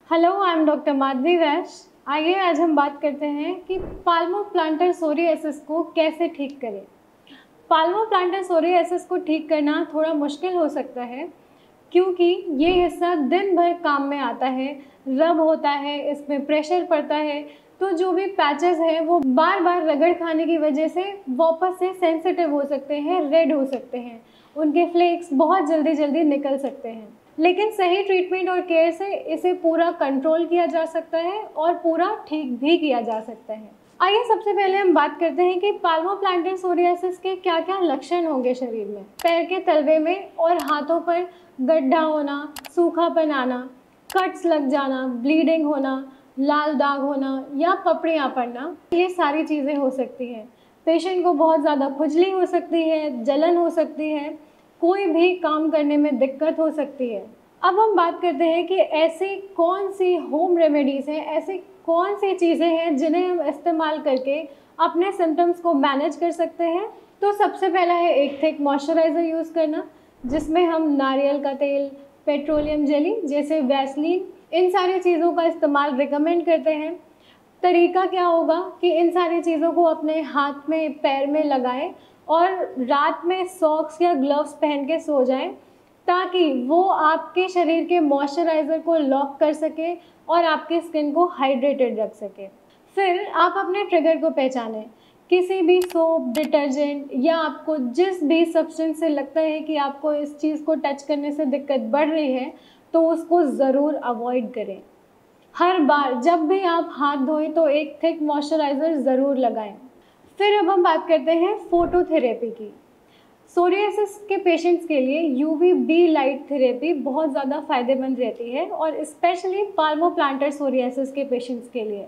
Hello, I am doctor Madhavi वैश्य। आइए आज हम बात करते हैं कि पाल्मोप्लांटर सोरियासिस को कैसे ठीक करें। पाल्मोप्लांटर सोरियासिस को ठीक करना थोड़ा मुश्किल हो सकता है क्योंकि ये हिस्सा दिन भर काम में आता है, रब होता है, इसमें प्रेशर पड़ता है, तो जो भी पैचेस हैं वो बार बार रगड़ खाने की वजह से वापस से सेंसिटिव हो सकते हैं, रेड हो सकते हैं, उनके फ्लेक्स बहुत जल्दी निकल सकते हैं। लेकिन सही ट्रीटमेंट और केयर से इसे पूरा कंट्रोल किया जा सकता है और पूरा ठीक भी किया जा सकता है। आइए सबसे पहले हम बात करते हैं कि पाल्मोप्लांटर सोरियासिस के क्या क्या लक्षण होंगे शरीर में। पैर के तलवे में और हाथों पर गड्ढा होना, सूखापन आना, कट्स लग जाना, ब्लीडिंग होना, लाल दाग होना या पपड़ियाँ पड़ना, ये सारी चीज़ें हो सकती हैं। पेशेंट को बहुत ज़्यादा खुजली हो सकती है, जलन हो सकती है, कोई भी काम करने में दिक्कत हो सकती है। अब हम बात करते हैं कि ऐसी कौन सी होम रेमेडीज़ हैं, ऐसी कौन सी चीज़ें हैं जिन्हें हम इस्तेमाल करके अपने सिम्टम्स को मैनेज कर सकते हैं। तो सबसे पहला है एक थिक मॉइस्चराइज़र यूज़ करना, जिसमें हम नारियल का तेल, पेट्रोलियम जेली जैसे वैसलीन, इन सारी चीज़ों का इस्तेमाल रिकमेंड करते हैं। तरीका क्या होगा कि इन सारी चीज़ों को अपने हाथ में, पैर में लगाएं और रात में सॉक्स या ग्लव्स पहन के सो जाएं, ताकि वो आपके शरीर के मॉइस्चराइज़र को लॉक कर सके और आपकी स्किन को हाइड्रेटेड रख सके। फिर आप अपने ट्रिगर को पहचानें। किसी भी सोप, डिटर्जेंट या आपको जिस भी सब्सटेंस से लगता है कि आपको इस चीज़ को टच करने से दिक्कत बढ़ रही है, तो उसको ज़रूर अवॉइड करें। हर बार जब भी आप हाथ धोएं तो एक थिक मॉइस्चराइज़र ज़रूर लगाएं। फिर अब हम बात करते हैं फोटोथेरेपी की। सोरियासिस के पेशेंट्स के लिए यूवीबी लाइट थेरेपी बहुत ज़्यादा फ़ायदेमंद रहती है और स्पेशली पाल्मोप्लांटर सोरियासिस के पेशेंट्स के लिए।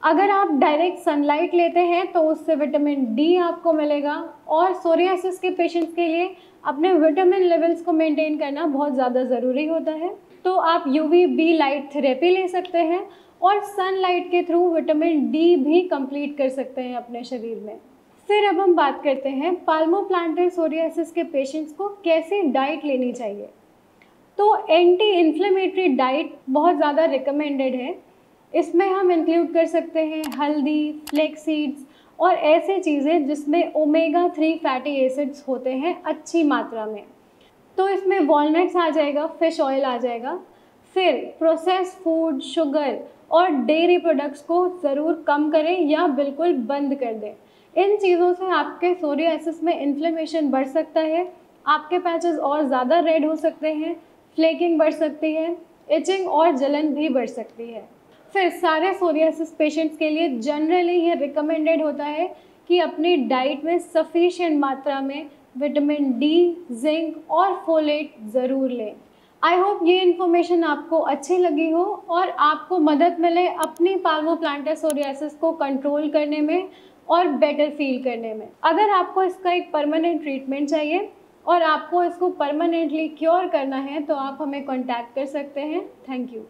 अगर आप डायरेक्ट सनलाइट लेते हैं तो उससे विटामिन डी आपको मिलेगा और सोरियासिस के पेशेंट्स के लिए अपने विटामिन लेवल्स को मेंटेन करना बहुत ज़्यादा ज़रूरी होता है। तो आप यूवीबी लाइट थेरेपी ले सकते हैं और सनलाइट के थ्रू विटामिन डी भी कंप्लीट कर सकते हैं अपने शरीर में। फिर अब हम बात करते हैं पाल्मोप्लांटर सोरियासिस के पेशेंट्स को कैसी डाइट लेनी चाहिए। तो एंटी इन्फ्लेमेटरी डाइट बहुत ज़्यादा रिकमेंडेड है। इसमें हम इंक्लूड कर सकते हैं हल्दी, फ्लेक्स सीड्स और ऐसी चीज़ें जिसमें ओमेगा 3 फैटी एसिड्स होते हैं अच्छी मात्रा में। तो इसमें वॉलनट्स आ जाएगा, फिश ऑयल आ जाएगा। फिर प्रोसेस फूड, शुगर और डेयरी प्रोडक्ट्स को ज़रूर कम करें या बिल्कुल बंद कर दें। इन चीज़ों से आपके सोरियासिस में इन्फ्लेमेशन बढ़ सकता है, आपके पैचेस और ज़्यादा रेड हो सकते हैं, फ्लेकिंग बढ़ सकती है, इचिंग और जलन भी बढ़ सकती है। फिर सारे सोरियासिस पेशेंट्स के लिए जनरली ये रिकमेंडेड होता है कि अपनी डाइट में सफिशिएंट मात्रा में विटामिन डी, जिंक और फोलेट ज़रूर लें। आई होप ये इन्फॉर्मेशन आपको अच्छी लगी हो और आपको मदद मिले अपनी पाल्मोप्लांटर सोरियासिस को कंट्रोल करने में और बेटर फील करने में। अगर आपको इसका एक परमानेंट ट्रीटमेंट चाहिए और आपको इसको परमानेंटली क्योर करना है तो आप हमें कॉन्टैक्ट कर सकते हैं। Thank you.